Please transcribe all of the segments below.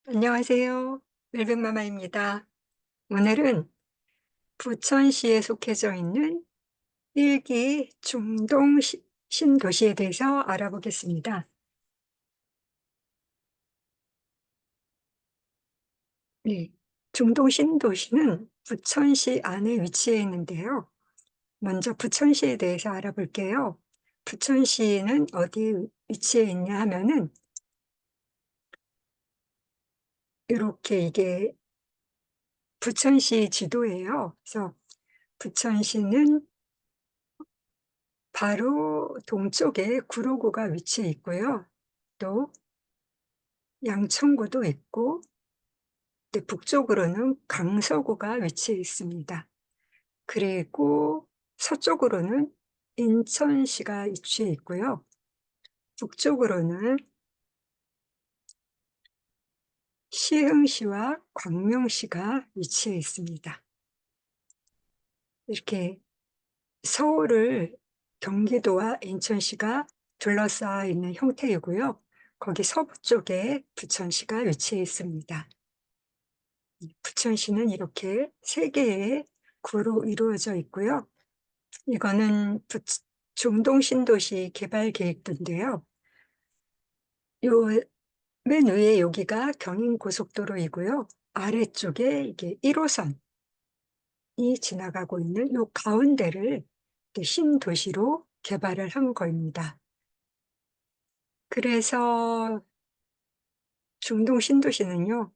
안녕하세요. 웰빙마마입니다. 오늘은 부천시에 속해져 있는 일기 중동 신도시에 대해서 알아보겠습니다. 네. 중동 신도시는 부천시 안에 위치해 있는데요. 먼저 부천시에 대해서 알아볼게요. 부천시는 어디에 위치해 있냐 하면은 이렇게 이게 부천시 지도예요. 그래서 부천시는 바로 동쪽에 구로구가 위치해 있고요. 또 양천구도 있고, 네, 북쪽으로는 강서구가 위치해 있습니다. 그리고 서쪽으로는 인천시가 위치해 있고요. 북쪽으로는 시흥시와 광명시가 위치해 있습니다. 이렇게 서울을 경기도와 인천시가 둘러싸여 있는 형태이고요. 거기 서부 쪽에 부천시가 위치해 있습니다. 부천시는 이렇게 세 개의 구로 이루어져 있고요. 이거는 중동 신도시 개발 계획도인데요. 요 맨 위에 여기가 경인고속도로이고요. 아래쪽에 이게 1호선이 지나가고 있는 요 가운데를 이렇게 신도시로 개발을 한 겁니다. 그래서 중동 신도시는요,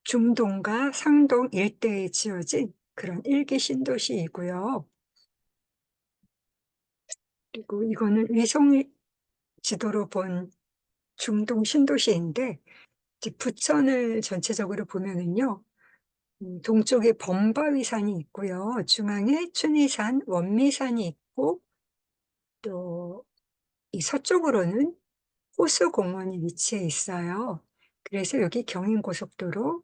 중동과 상동 일대에 지어진 그런 일기 신도시이고요. 그리고 이거는 위성 지도로 본 중동 신도시인데, 이제 부천을 전체적으로 보면은요, 동쪽에 범바위산이 있고요. 중앙에 춘희산, 원미산이 있고, 또 이 서쪽으로는 호수공원이 위치해 있어요. 그래서 여기 경인고속도로,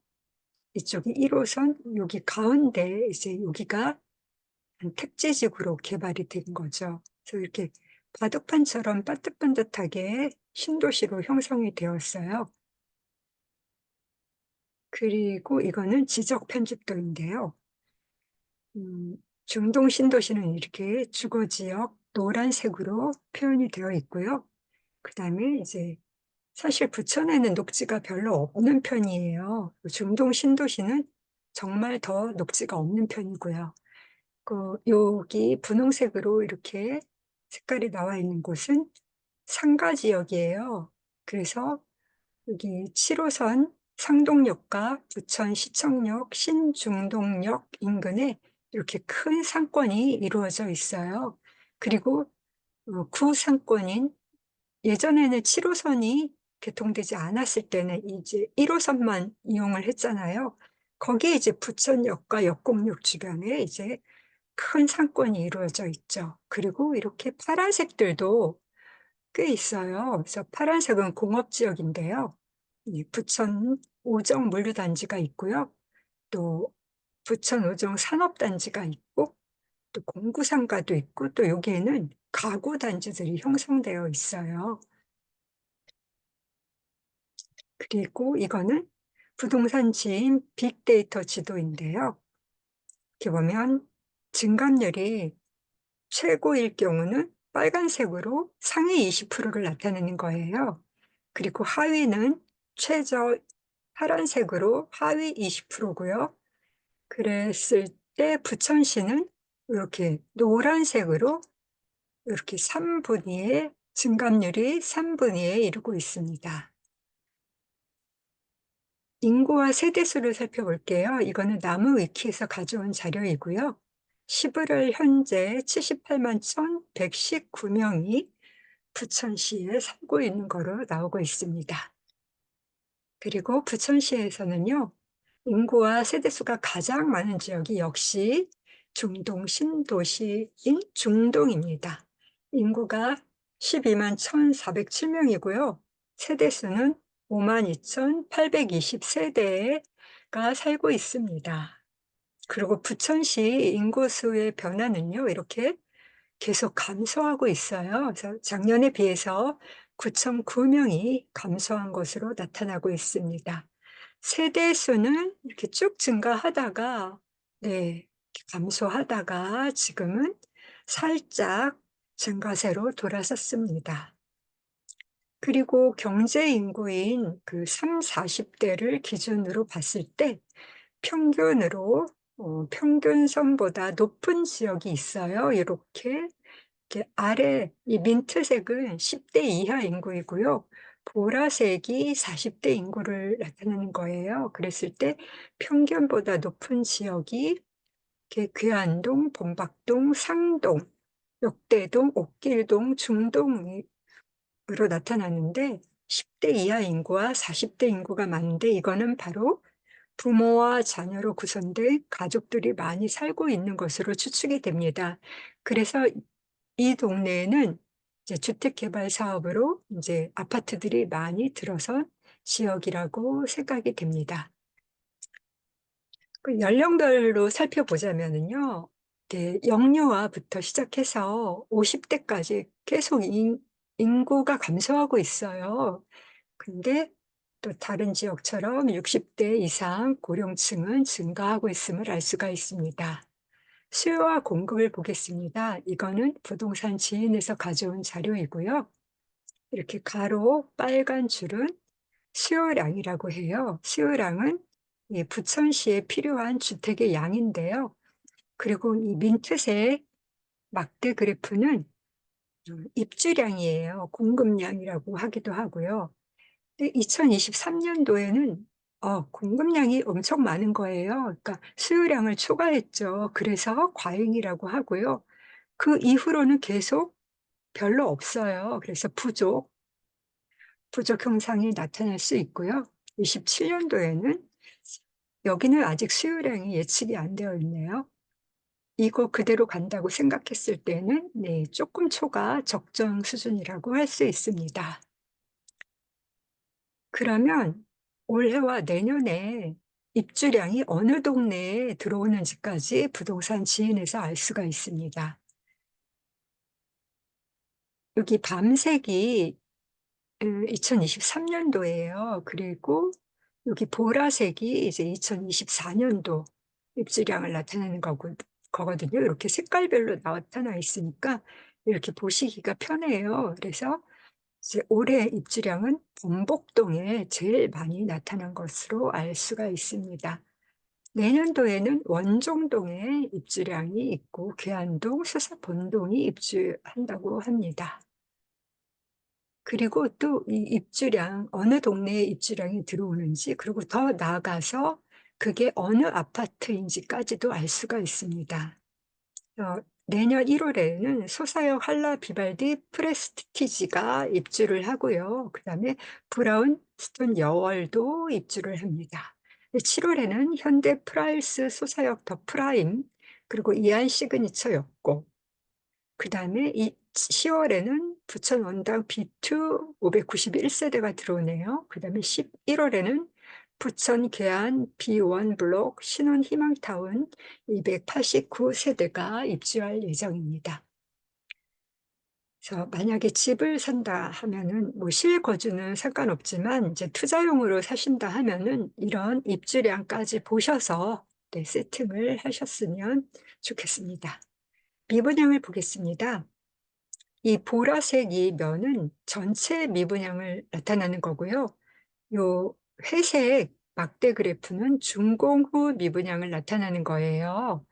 이쪽이 1호선, 여기 가운데 이제 여기가 한 택지지구로 개발이 된 거죠. 그래서 이렇게 바둑판처럼 반듯반듯하게 신도시로 형성이 되었어요. 그리고 이거는 지적 편집도인데요. 음, 중동 신도시는 이렇게 주거 지역 노란색으로 표현이 되어 있고요. 그다음에 이제 사실 부천에는 녹지가 별로 없는 편이에요. 중동 신도시는 정말 더 녹지가 없는 편이고요. 여기 분홍색으로 이렇게 색깔이 나와 있는 곳은 상가 지역이에요. 그래서 여기 7호선 상동역과 부천시청역, 신중동역 인근에 이렇게 큰 상권이 이루어져 있어요. 그리고 구상권인, 예전에는 7호선이 개통되지 않았을 때는 이제 1호선만 이용을 했잖아요. 거기에 이제 부천역과 역곡역 주변에 이제 큰 상권이 이루어져 있죠. 그리고 이렇게 파란색들도 꽤 있어요. 그래서 파란색은 공업지역인데요. 이 부천 오정 물류단지가 있고요. 또 부천 오정 산업단지가 있고, 또 공구상가도 있고, 또 여기에는 가구단지들이 형성되어 있어요. 그리고 이거는 부동산 지인 빅데이터 지도인데요. 이렇게 보면 증감률이 최고일 경우는 빨간색으로 상위 20%를 나타내는 거예요. 그리고 하위는 최저 파란색으로 하위 20%고요. 그랬을 때 부천시는 이렇게 노란색으로 이렇게 3분위에 증감률이 3분위에 이르고 있습니다. 인구와 세대수를 살펴볼게요. 이거는 나무위키에서 가져온 자료이고요. 11월 현재 78만 1,119명이 부천시에 살고 있는 거로 나오고 있습니다. 그리고 부천시에서는요, 인구와 세대수가 가장 많은 지역이 역시 중동 신도시인 중동입니다. 인구가 12만 1,407명이고요. 세대수는 5만 2,820세대가 살고 있습니다. 그리고 부천시 인구수의 변화는요, 이렇게 계속 감소하고 있어요. 그래서 작년에 비해서 9,009명이 감소한 것으로 나타나고 있습니다. 세대 수는 이렇게 쭉 증가하다가 네 감소하다가 지금은 살짝 증가세로 돌아섰습니다. 그리고 경제 인구인 그 30-40 대를 기준으로 봤을 때 평균으로 평균선보다 높은 지역이 있어요. 이렇게 아래 이 민트색은 10대 이하 인구이고요. 보라색이 40대 인구를 나타내는 거예요. 그랬을 때 평균보다 높은 지역이 이렇게 괴안동, 본박동, 상동, 역대동, 옥길동, 중동 으로 나타나는데 10대 이하 인구와 40대 인구가 많은데 이거는 바로 부모와 자녀로 구성된 가족들이 많이 살고 있는 것으로 추측이 됩니다. 그래서 이 동네에는 이제 주택 개발 사업으로 인제 아파트들이 많이 들어선 지역이라고 생각이 됩니다. 그 연령별로 살펴보자면은요. 네 영유아부터 시작해서 50 대까지 계속 인구가 감소하고 있어요. 근데 또 다른 지역처럼 60대 이상 고령층은 증가하고 있음을 알 수가 있습니다. 수요와 공급을 보겠습니다. 이거는 부동산 지인에서 가져온 자료이고요. 이렇게 가로 빨간 줄은 수요량이라고 해요. 수요량은 이 부천시에 필요한 주택의 양인데요. 그리고 이 민트색 막대 그래프는 입주량이에요. 공급량이라고 하기도 하고요. 근데 2023 년도에는 공급량이 엄청 많은 거예요. 그러니까 수요량을 초과했죠. 그래서 과잉이라고 하고요. 그 이후로는 계속 별로 없어요. 그래서 부족 현상이 나타날 수 있고요. 27 년도에는 여기는 아직 수요량이 예측이 안 되어 있네요. 이거 그대로 간다고 생각했을 때는 네 쪼끔 초과 적정 수준이라고 할 수 있습니다. 그러면 올해와 내년에 입주량이 어느 동네에 들어오는지까지 부동산 지인에서 알 수가 있습니다. 여기 밤색이 2023 년도예요. 그리고 여기 보라색이 이제 2024 년도 입주량을 나타내는 거거든요. 이렇게 색깔별로 나타나 있으니까 이렇게 보시기가 편해요. 그래서 이제 올해 입주량은 범복동에 제일 많이 나타난 것으로 알 수가 있습니다. 내년도에는 원종동에 입주량이 있고 괴안동, 수사본동이 입주한다고 합니다. 그리고 또 이 입주량 어느 동네에 입주량이 들어오는지 그리고 더 나아가서 그게 어느 아파트인지까지도 알 수가 있습니다. 내년 1 월에는 소사역 한라 비발디 프레스티지가 입주를 하고요. 그다음에 브라운스톤 여월도 입주를 합니다. 7 월에는 현대 프라이스 소사역 더 프라임 그리고 이안 시그니처 였고 그다음에 이 10 월에는 부천 원당 B2 591 세대가 들어오네요. 그다음에 11 월에는 부천 계안 B1 블록 신혼 희망타운 289 세대가 입주할 예정입니다. 그래서 만약에 집을 산다 하면은 뭐 실거주는 상관없지만 이제 투자용으로 사신다 하면은 이런 입주량까지 보셔서 네 세팅을 하셨으면 좋겠습니다. 미분양을 보겠습니다. 이 보라색 이 면은 전체 미분양을 나타나는 거고요. 요 회색 막대 그래프는 준공 후 미분양을 나타나는 거예요.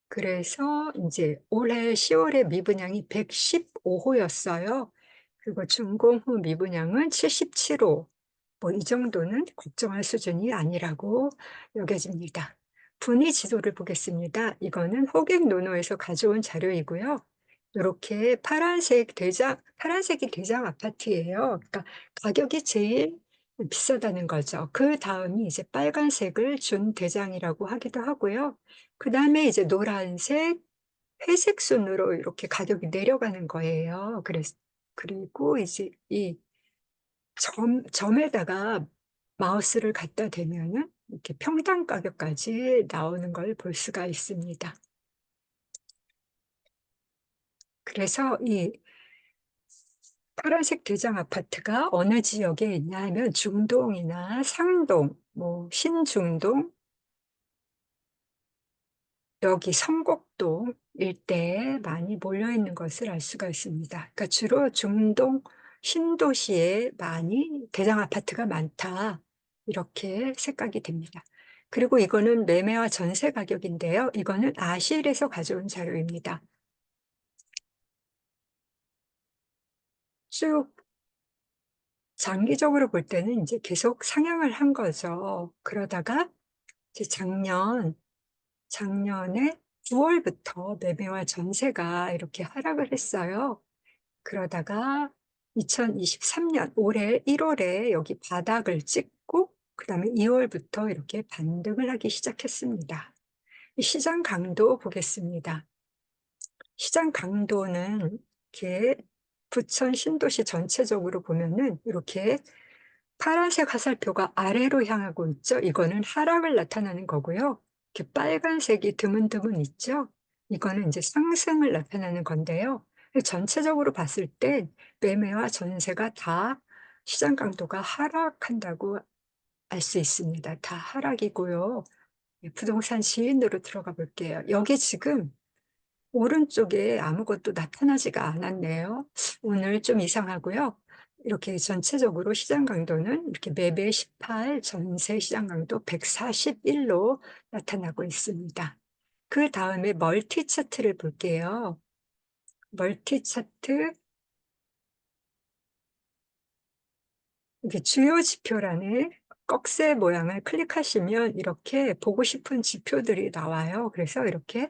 그래서 인제 올해 10 월에 미분양이 115 호였어요. 그리고 준공 후 미분양은 77 호. 뭐 이 정도는 걱정할 수준이 아니라고 여겨집니다. 분위 지도를 보겠습니다. 이거는 호갱노노에서 가져온 자료이고요. 요렇게 파란색이 대장 아파트예요. 그러니까 가격이 제일 비싸다는 거죠. 그다음이 이제 빨간색을 준대장이라고 하기도 하고요. 그다음에 이제 노란색, 회색 순으로 이렇게 가격이 내려가는 거예요. 그리고 이제 이 점에다가 마우스를 갖다 대면은 이렇게 평당 가격까지 나오는 걸 볼 수가 있습니다. 그래서 이 파란색 대장 아파트가 어느 지역에 있냐 하면 중동이나 상동, 뭐 신중동, 여기 성곡동 일대에 많이 몰려 있는 것을 알 수가 있습니다. 그러니까 주로 중동 신도시에 많이 대장 아파트가 많다. 이렇게 생각이 됩니다. 그리고 이거는 매매와 전세 가격인데요. 이거는 아실에서 가져온 자료입니다. 쭉 장기적으로 볼 때는 이제 계속 상향을 한 거죠. 그러다가 이제 작년에 9 월부터 매매와 전세가 이렇게 하락을 했어요. 그러다가 2023년 올해 1 월에 여기 바닥을 찍고 그다음에 2 월부터 이렇게 반등을 하기 시작했습니다. 이 시장 강도 보겠습니다. 시장 강도는 이렇게 부천 신도시 전체적으로 보면은 이렇게 파란색 화살표가 아래로 향하고 있죠. 이거는 하락을 나타내는 거고요. 이렇게 빨간색이 드문드문 있죠. 이거는 이제 상승을 나타내는 건데요. 전체적으로 봤을 때 매매와 전세가 다 시장 강도가 하락한다고 알 수 있습니다. 다 하락이고요. 예, 부동산 시인으로 들어가 볼게요. 여기 지금 오른쪽에 아무것도 나타나지가 않았네요. 오늘 좀 이상하고요. 이렇게 전체적으로 시장 강도는 이렇게 매매 18, 전세 시장 강도 141로 나타나고 있습니다. 그다음에 멀티 차트를 볼게요. 멀티 차트, 이게 주요 지표란에 꺽쇠 모양을 클릭하시면 이렇게 보고 싶은 지표들이 나와요. 그래서 이렇게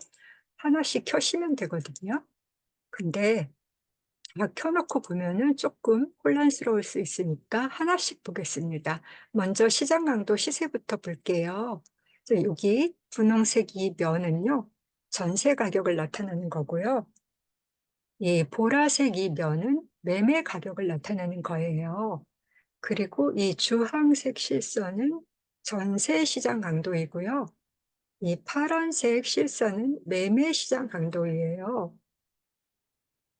하나씩 켜시면 되거든요. 근데 다 켜 놓고 보면은 쪼끔 혼란스러울 수 있으니까 하나씩 보겠습니다. 먼저 시장 강도 시세부터 볼게요. 그래서 여기 분홍색 이 면은요, 전세 가격을 나타내는 거고요. 이 보라색 이 면은 매매 가격을 나타내는 거예요. 그리고 이 주황색 실선은 전세 시장 강도이고요. 이 파란색 실선은 매매 시장 강도예요.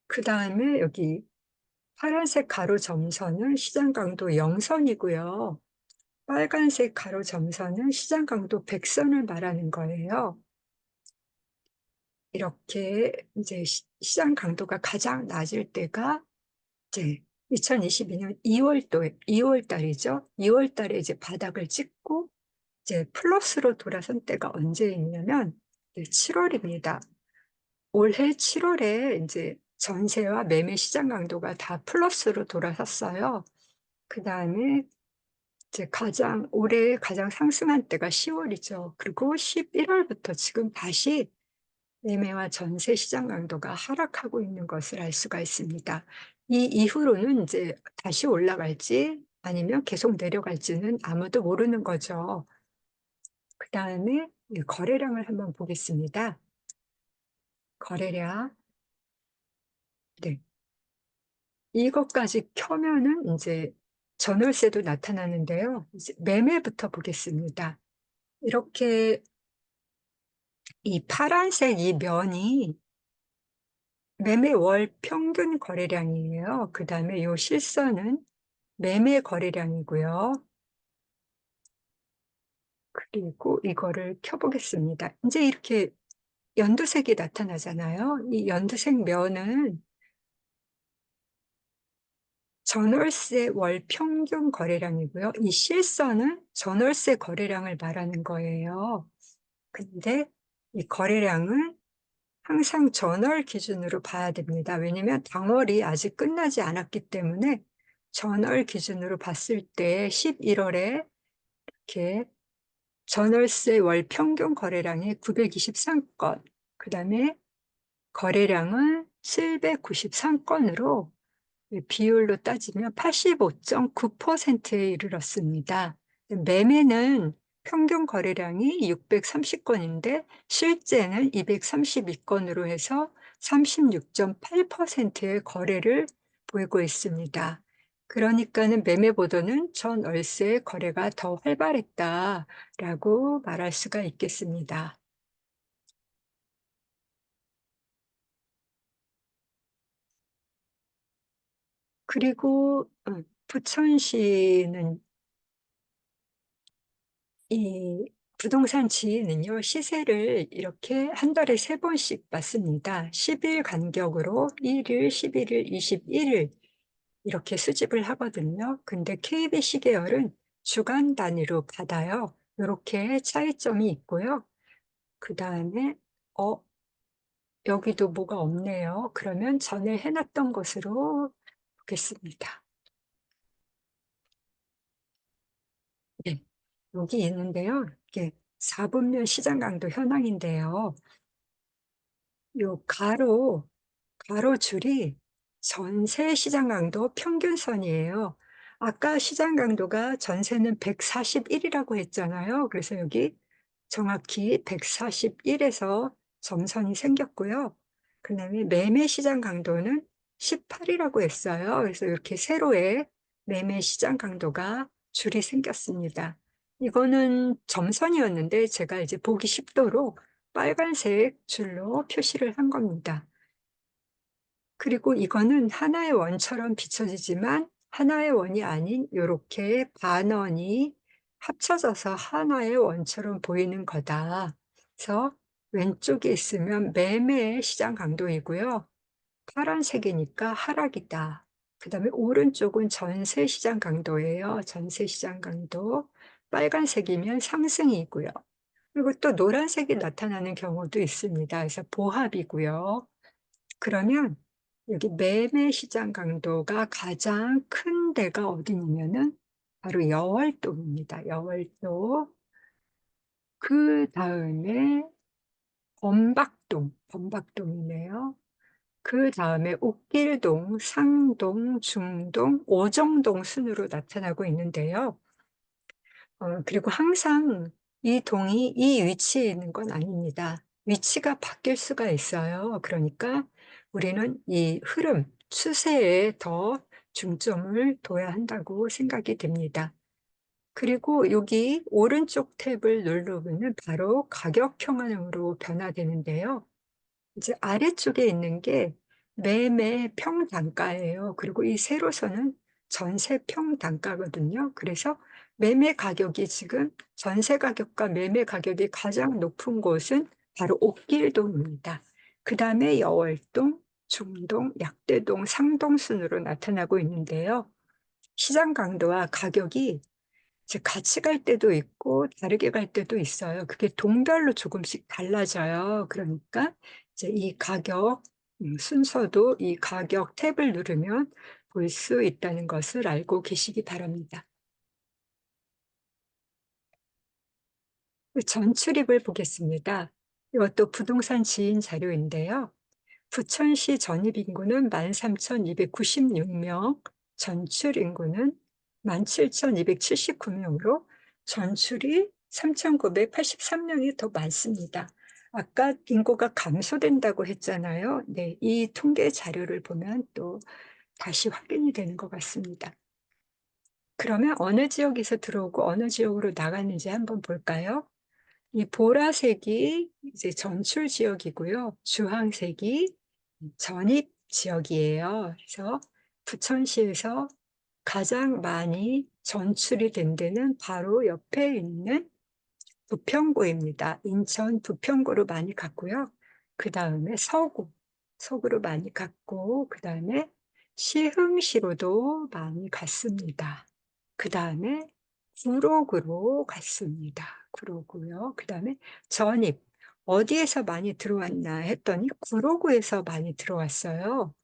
그다음에 여기 파란색 가로 점선은 시장 강도 0선이고요. 빨간색 가로 점선은 시장 강도 100선을 말하는 거예요. 이렇게 이제 시장 강도가 가장 낮을 때가 이제 2022년 2월 달이죠. 2월 달에 이제 바닥을 찍고 이제 플러스로 돌아선 때가 언제이냐면 이제 7 월입니다. 올해 7 월에 인제 전세와 매매 시장 강도가 다 플러스로 돌아섰어요. 그다음에 이제 올해 가장 상승한 때가 10 월이죠. 그리고 11 월부터 지금 다시 매매와 전세 시장 강도가 하락하고 있는 것을 알 수가 있습니다. 이 이후로는 인제 다시 올라갈지 아니면 계속 내려갈지는 아무도 모르는 거죠. 그다음에 이 거래량을 한번 보겠습니다. 거래량. 네. 이것까지 켜면은 인제 전월세도 나타나는데요. 이제 매매부터 보겠습니다. 이렇게 이 파란색 이 면이 매매 월 평균 거래량이에요. 그다음에 요 실선은 매매 거래량이고요. 그리고 이거를 켜 보겠습니다. 인제 이렇게 연두색이 나타나잖아요. 이 연두색 면은 전월세 월 평균 거래량이고요. 이 실선은 전월세 거래량을 말하는 거예요. 근데 이 거래량은 항상 전월 기준으로 봐야 됩니다. 왜냐면 당월이 아직 끝나지 않았기 때문에 전월 기준으로 봤을 때 11 월에 이렇게 전월세 월 평균 거래량이 923 건, 그다음에 거래량은 793 건으로 비율로 따지면 85.9%에 이르렀습니다. 매매는 평균 거래량이 630 건인데 실제는 232 건으로 해서 36.8%의 거래를 보이고 있습니다. 그러니까는 매매보다는 전월세 거래가 더 활발했다라고 말할 수가 있겠습니다. 그리고 부천시는 이 부동산 지인은요, 시세를 이렇게 한 달에 3번씩 받습니다. 10일 간격으로 1일, 11일, 21일 이렇게 수집을 하거든요. 근데 KBC 계열은 주간 단위로 받아요. 요렇게 차이점이 있고요. 그다음에 어 여기도 뭐가 없네요. 그러면 전에 해 놨던 것으로 보겠습니다. 네. 여기 있는데요. 이게 4분면 시장 강도 현황인데요. 요 가로줄이 전세 시장 강도 평균선이에요. 아까 시장 강도가 전세는 141 이라고 했잖아요. 그래서 여기 정확히 141 에서 점선이 생겼고요. 그다음에 매매 시장 강도는 18 이라고 했어요. 그래서 이렇게 세로에 매매 시장 강도가 줄이 생겼습니다. 이거는 점선이었는데 제가 이제 보기 쉽도록 빨간색 줄로 표시를 한 겁니다. 그리고 이거는 하나의 원처럼 비춰지지만 하나의 원이 아닌 요렇게 반원이 합쳐져서 하나의 원처럼 보이는 거다. 그래서 왼쪽에 있으면 매매 시장 강도이고요. 파란색이니까 하락이다. 그다음에 오른쪽은 전세 시장 강도예요. 전세 시장 강도. 빨간색이면 상승이고요. 그리고 또 노란색이 나타나는 경우도 있습니다. 그래서 보합이고요. 그러면 여기 매매 시장 강도가 가장 큰 데가 어디냐면은 바로 여월동입니다. 여월동. 그다음에 범박동이네요. 그다음에 옥길동, 상동, 중동, 오정동 순으로 나타나고 있는데요. 그리고 항상 이 동이 이 위치에 있는 건 아닙니다. 위치가 바뀔 수가 있어요. 그러니까 우리는 이 흐름, 추세에 더 중점을 둬야 한다고 생각이 됩니다. 그리고 여기 오른쪽 탭을 누르면은 바로 가격 평형으로 변화되는데요. 이제 아래쪽에 있는 게 매매 평단가예요. 그리고 이 세로선은 전세 평단가거든요. 그래서 매매 가격이 지금 전세 가격과 매매 가격이 가장 높은 곳은 바로 옥길동입니다. 그다음에 여월동, 중동, 약대동, 상동 순으로 나타나고 있는데요. 시장 강도와 가격이 이제 같이 갈 때도 있고 다르게 갈 때도 있어요. 그게 동별로 조금씩 달라져요. 그러니까 이제 이 가격 순서도 이 가격 탭을 누르면 볼 수 있다는 것을 알고 계시기 바랍니다. 그 전출입을 보겠습니다. 이것도 부동산 지인 자료인데요. 부천시 전입 인구는 13,296명, 전출 인구는 17,279명으로 전출이 3,983명이 더 많습니다. 아까 인구가 감소된다고 했잖아요. 네, 이 통계 자료를 보면 또 다시 확인이 되는 것 같습니다. 그러면 어느 지역에서 들어오고 어느 지역으로 나갔는지 한번 볼까요? 이 보라색이 이제 전출 지역이고요. 주황색이 전입 지역이에요. 그래서 부천시에서 가장 많이 전출이 된 데는 바로 옆에 있는 부평구입니다. 인천 부평구로 많이 갔고요. 그다음에 서구로 많이 갔고, 그다음에 시흥시로도 많이 갔습니다. 그다음에 구로구로 갔습니다. 구로구요. 그다음에 전입. 어디에서 많이 들어왔나 했더니 구로구에서 많이 들어왔어요.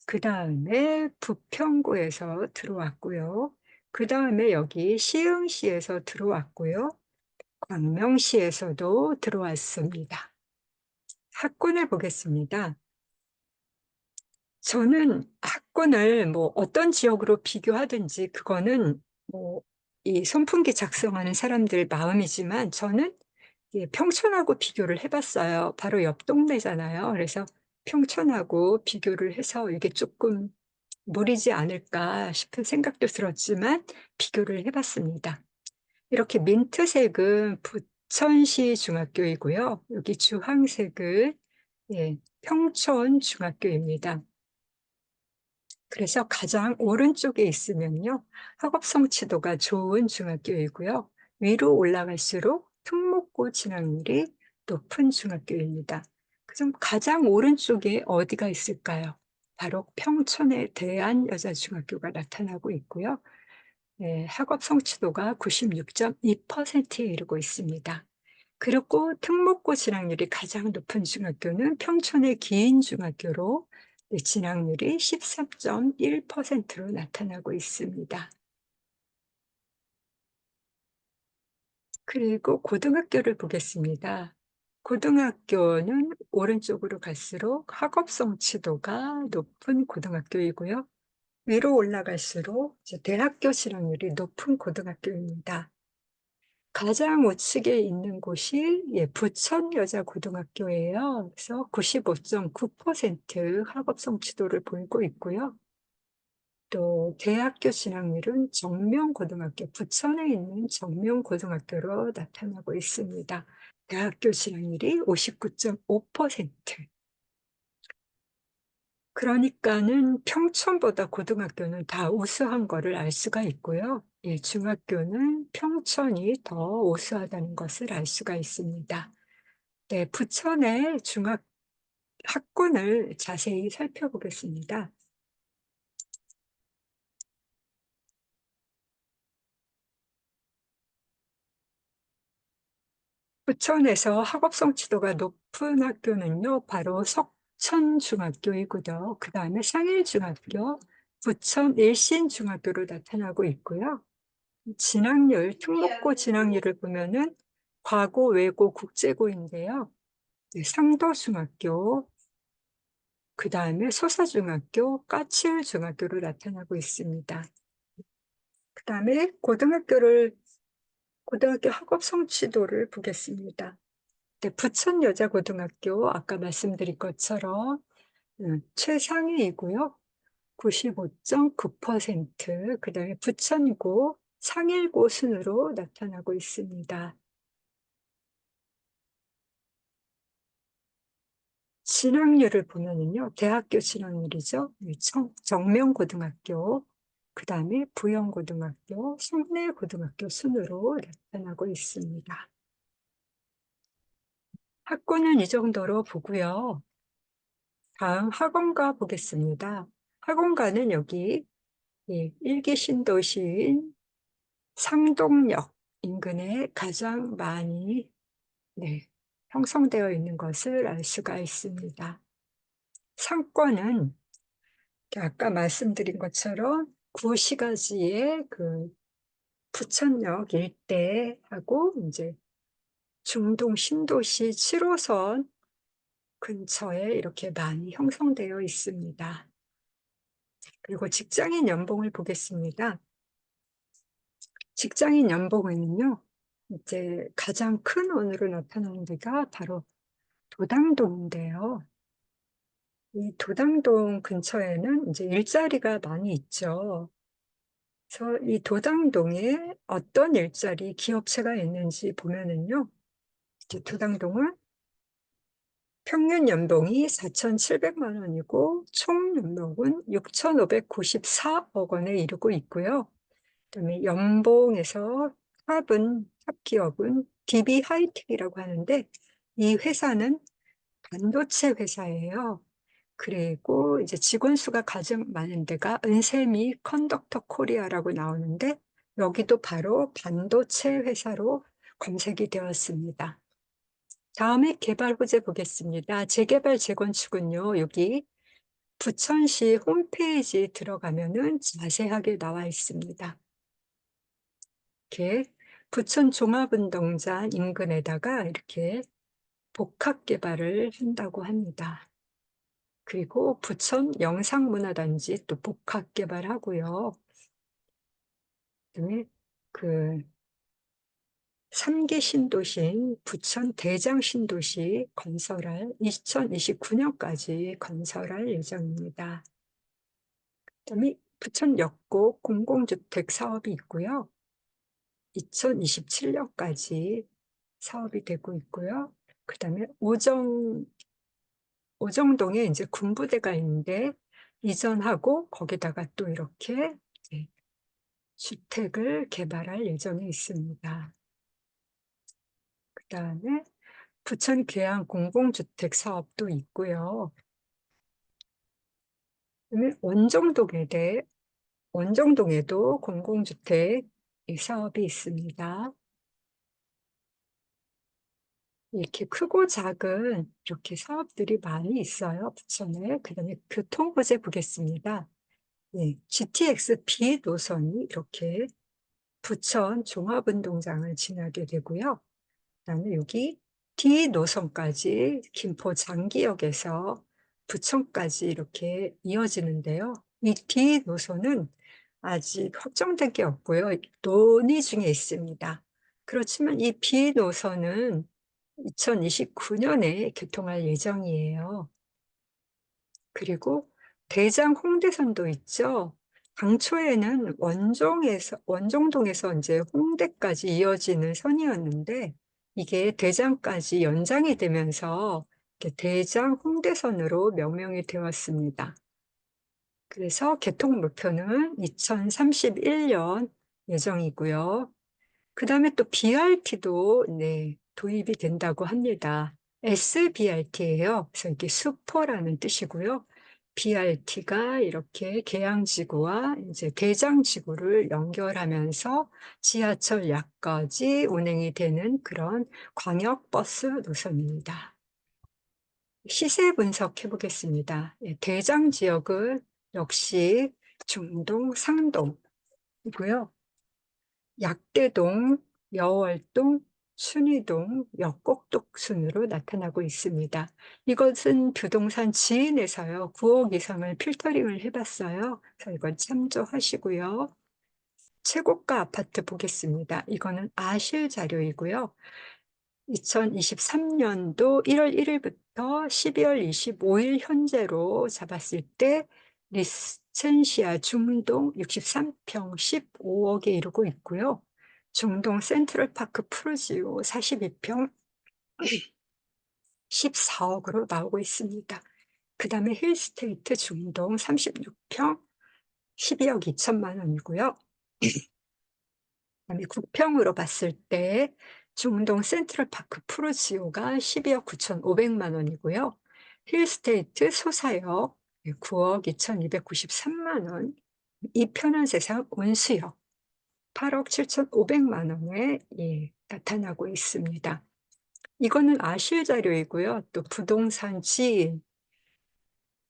그다음에 부평구에서 들어왔고요. 그다음에 여기 시흥시에서 들어왔고요. 광명시에서도 들어왔습니다. 학군을 보겠습니다. 저는 학군을 뭐 어떤 지역으로 비교하든지 그거는 뭐 이 선풍기 작성하는 사람들 마음이지만 저는 평촌하고 비교를 해봤어요. 바로 옆 동네잖아요. 그래서 평촌하고 비교를 해서 이게 조금 무리지 않을까 싶은 생각도 들었지만 비교를 해봤습니다. 이렇게 민트색은 부천시 중학교이고요. 여기 주황색은 평촌 중학교입니다. 그래서 가장 오른쪽에 있으면요, 학업 성취도가 좋은 중학교이고요. 위로 올라갈수록 특목고 진학률이 높은 중학교입니다. 그럼 가장 오른쪽에 어디가 있을까요? 바로 평촌에 대한여자중학교가 나타나고 있고요. 네, 학업 성취도가 96.2%에 이르고 있습니다. 그리고 특목고 진학률이 가장 높은 중학교는 평촌의 기인중학교로, 네, 진학률이 13.1%로 나타나고 있습니다. 그리고 고등학교를 보겠습니다. 고등학교는 오른쪽으로 갈수록 학업 성취도가 높은 고등학교이고요. 위로 올라갈수록 이제 대학교 진학률이 높은 고등학교입니다. 가장 우측에 있는 곳이, 예, 부천여자고등학교예요. 그래서 95.9% 학업 성취도를 보이고 있고요. 또 대학교 진학률은 정명고등학교, 부천에 있는 정명고등학교로 나타나고 있습니다. 대학교 진학률이 59.5%. 그러니까는 평촌보다 고등학교는 다 우수한 거를 알 수가 있고요. 예, 중학교는 평촌이 더 우수하다는 것을 알 수가 있습니다. 네, 부천의 중학 학군을 자세히 살펴보겠습니다. 부천에서 학업 성취도가 높은 학교는요, 바로 석천중학교이고요. 그 다음에 상일중학교, 부천 일신중학교로 나타나고 있고요. 진학률, 특목고 진학률을 보면은 과고, 외고, 국제고인데요. 네, 상도중학교, 그 다음에 소사중학교, 까치울중학교로 나타나고 있습니다. 그 다음에 고등학교 학업 성취도를 보겠습니다. 네, 부천여자고등학교, 아까 말씀드린 것처럼 최상위이고요. 95.9%, 그 다음에 부천고, 상일고 순으로 나타나고 있습니다. 진학률을 보면은요, 대학교 진학률이죠. 네, 정명고등학교, 그 다음에 부영고등학교, 송내고등학교 순으로 나타나고 있습니다. 학군은 이 정도로 보고요. 다음 학원가 보겠습니다. 학원가는 여기, 예, 일기 신도시인 상동역 인근에 가장 많이, 네, 형성되어 있는 것을 알 수가 있습니다. 상권은 아까 말씀드린 것처럼 구시가지의 그 부천역 일대하고 이제 중동 신도시 7호선 근처에 이렇게 많이 형성되어 있습니다. 그리고 직장인 연봉을 보겠습니다. 직장인 연봉에는요, 이제 가장 큰 원으로 나타나는 데가 바로 도당동인데요. 이 도당동 근처에는 이제 일자리가 많이 있죠. 그래서 이 도당동에 어떤 일자리 기업체가 있는지 보면은요, 이제 도당동은 평균 연봉이 4,700만 원이고, 총 연봉은 6,594억 원에 이르고 있고요. 그다음에 연봉에서 탑 기업은 DB 하이텍이라고 하는데, 이 회사는 반도체 회사예요. 그리고 이제 직원 수가 가장 많은 데가 은세미 컨덕터 코리아라고 나오는데, 여기도 바로 반도체 회사로 검색이 되었습니다. 다음에 개발 호재 보겠습니다. 재개발 재건축은요, 여기 부천시 홈페이지 들어가면은 자세하게 나와 있습니다. 이렇게 부천 종합운동장 인근에다가 이렇게 복합 개발을 한다고 합니다. 그리고 부천 영상문화단지 또 복합 개발하고요. 그다음에 그 3기 신도시인 부천 대장 신도시 건설할 2029년까지 건설할 예정입니다. 그다음에 부천 역곡 공공주택 사업이 있고요. 2027년까지 사업이 되고 있고요. 그다음에 오정동에 이제 군부대가 있는데, 이전하고 거기다가 또 이렇게 이제 주택을 개발할 예정에 있습니다. 그다음에 부천 계양 공공주택 사업도 있고요. 그다음에 원정동에도 공공주택 이 사업이 있습니다. 이렇게 크고 작은 이렇게 사업들이 많이 있어요, 부천에. 그다음에 교통호재 보겠습니다. 네. GTX B 노선이 이렇게 부천 종합운동장을 지나게 되고요. 그다음에 여기 D 노선까지 김포 장기역에서 부천까지 이렇게 이어지는데요. 이 D 노선은 아직 확정된 게 없고요. 논의 중에 있습니다. 그렇지만 이 B 노선은 2029년에 개통할 예정이에요. 그리고 대장 홍대선도 있죠. 당초에는 원정동에서 인제 홍대까지 이어지는 선이었는데 이게 대장까지 연장이 되면서 이렇게 대장 홍대선으로 명명이 되었습니다. 그래서 개통 목표는 2031년 예정이고요. 그다음에 또 BRT도 네 도입이 된다고 합니다. SBRT예요. 그래서 이게 수포라는 뜻이고요. BRT가 이렇게 계양지구와 이제 대장지구를 연결하면서 지하철역까지 운행이 되는 그런 광역버스 노선입니다. 시세 분석해 보겠습니다. 예, 대장 지역은 역시 중동, 상동이고요. 약대동, 여월동, 순이동, 역곡동 순으로 나타나고 있습니다. 이것은 부동산 지인에서요, 9억 이상을 필터링을 해 봤어요. 그래서 이건 참조하시고요. 최고가 아파트 보겠습니다. 이거는 아실 자료이고요. 2023년도 1월 1 일부터 12월 25일 현재로 잡았을 때 리센시아 중동 63평 15억에 이르고 있고요. 중동 센트럴파크 푸르지오 42평 14억으로 나오고 있습니다. 그다음에 힐스테이트 중동 36평 12억 2천만 원이고요. 그다음에 국평으로 봤을 때 중동 센트럴파크 푸르지오가 12억 9,500만 원이고요. 힐스테이트 소사역 9억 2,293만 원, 이편한 세상 온수역 8억 7,500만 원에 나타나고 있습니다. 이거는 아실 자료이고요. 또 부동산 지인,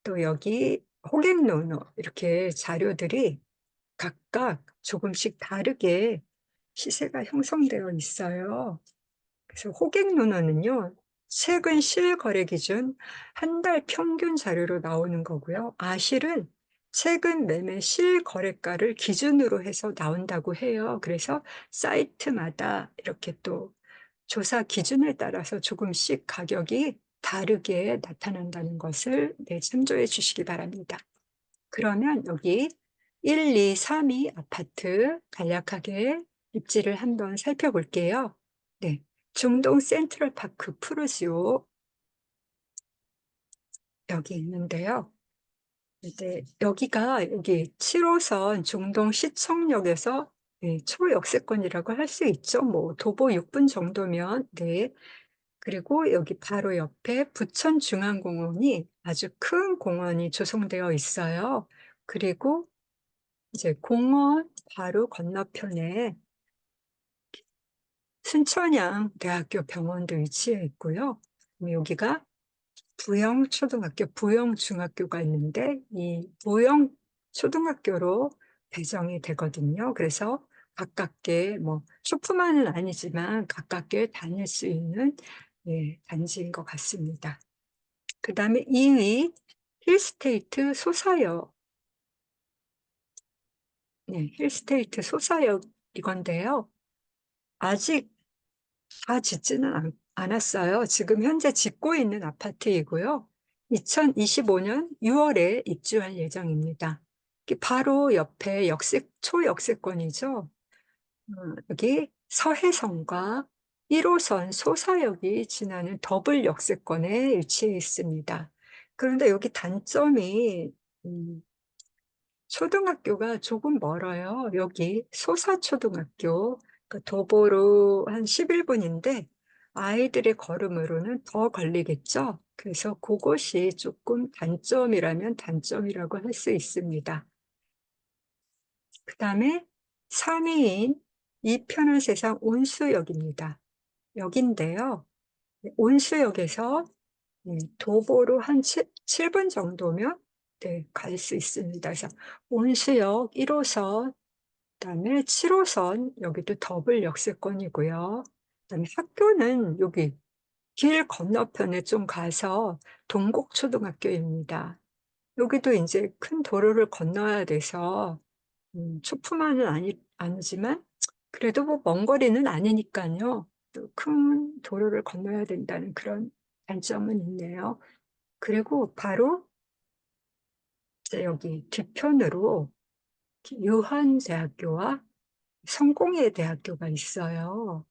또 여기 호갱노노 이렇게 자료들이 각각 조금씩 다르게 시세가 형성되어 있어요. 그래서 호갱노노는요, 최근 실거래 기준 한 달 평균 자료로 나오는 거고요. 아실은 최근 매매 실거래가를 기준으로 해서 나온다고 해요. 그래서 사이트마다 이렇게 또 조사 기준에 따라서 조금씩 가격이 다르게 나타난다는 것을 참조해 주시기 바랍니다. 그러면 여기 1, 2, 3위 아파트 간략하게 입지를 한번 살펴볼게요. 네. 중동 센트럴파크 푸르지오 여기 있는데요. 이제 여기가 여기 7호선 중동 시청역에서 초역세권이라고 할 수 있죠. 뭐 도보 6분 정도면. 네. 그리고 여기 바로 옆에 부천중앙공원이 아주 큰 공원이 조성되어 있어요. 그리고 이제 공원 바로 건너편에 순천향 대학교 병원도 위치해 있고요. 여기가 부영초등학교, 부영중학교가 있는데 이 부영초등학교로 배정이 되거든요. 그래서 가깝게 뭐 슈퍼만은 아니지만 가깝게 다닐 수 있는 단지인 것 같습니다. 그다음에 2위 힐스테이트 소사역. 네, 힐스테이트 소사역 이건데요. 아직 다 짓지는 않았어요. 지금 현재 짓고 있는 아파트이고요. 2025년 6월에 입주할 예정입니다. 바로 옆에 초역세권이죠. 여기 서해선과 1호선 소사역이 지나는 더블 역세권에 위치해 있습니다. 그런데 여기 단점이 음 초등학교가 조금 멀어요. 여기 소사초등학교, 그 도보로 한 11 분인데 아이들의 걸음으로는 더 걸리겠죠. 그래서 고것이 조금 단점이라면 단점이라고 할 수 있습니다. 그다음에 3 위인 이편한 세상 온수역입니다. 역인데요. 온수역에서 도보로 한 7분 정도면 갈 수 있습니다. 그래서 온수역 1 호선, 그다음에 7 호선, 여기도 더블 역세권이고요. 그다음에 학교는 여기 길 건너편에 좀 가서 동곡초등학교입니다. 여기도 인제 큰 도로를 건너야 돼서 초품화는 아니지만 그래도 뭐 먼 거리는 아니니깐요. 또 큰 도로를 건너야 된다는 그런 단점은 있네요. 그리고 바로 이제 여기 뒤편으로 유한대학교와 성공회 대학교가 있어요.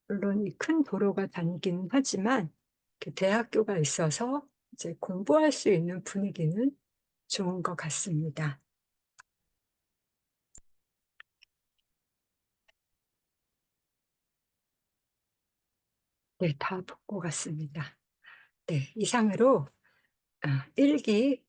물론 이 큰 도로가 다니기는 하지만 그 대학교가 있어서 이제 공부할 수 있는 분위기는 좋은 것 같습니다. 네, 다 본 것 같습니다. 네, 이상으로 1기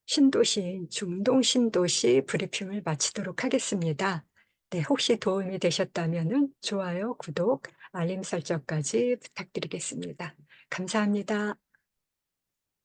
신도시인 중동 신도시 브리핑을 마치도록 하겠습니다. 네, 혹시 도움이 되셨다면은 좋아요, 구독, 알림 설정까지 부탁드리겠습니다. 감사합니다.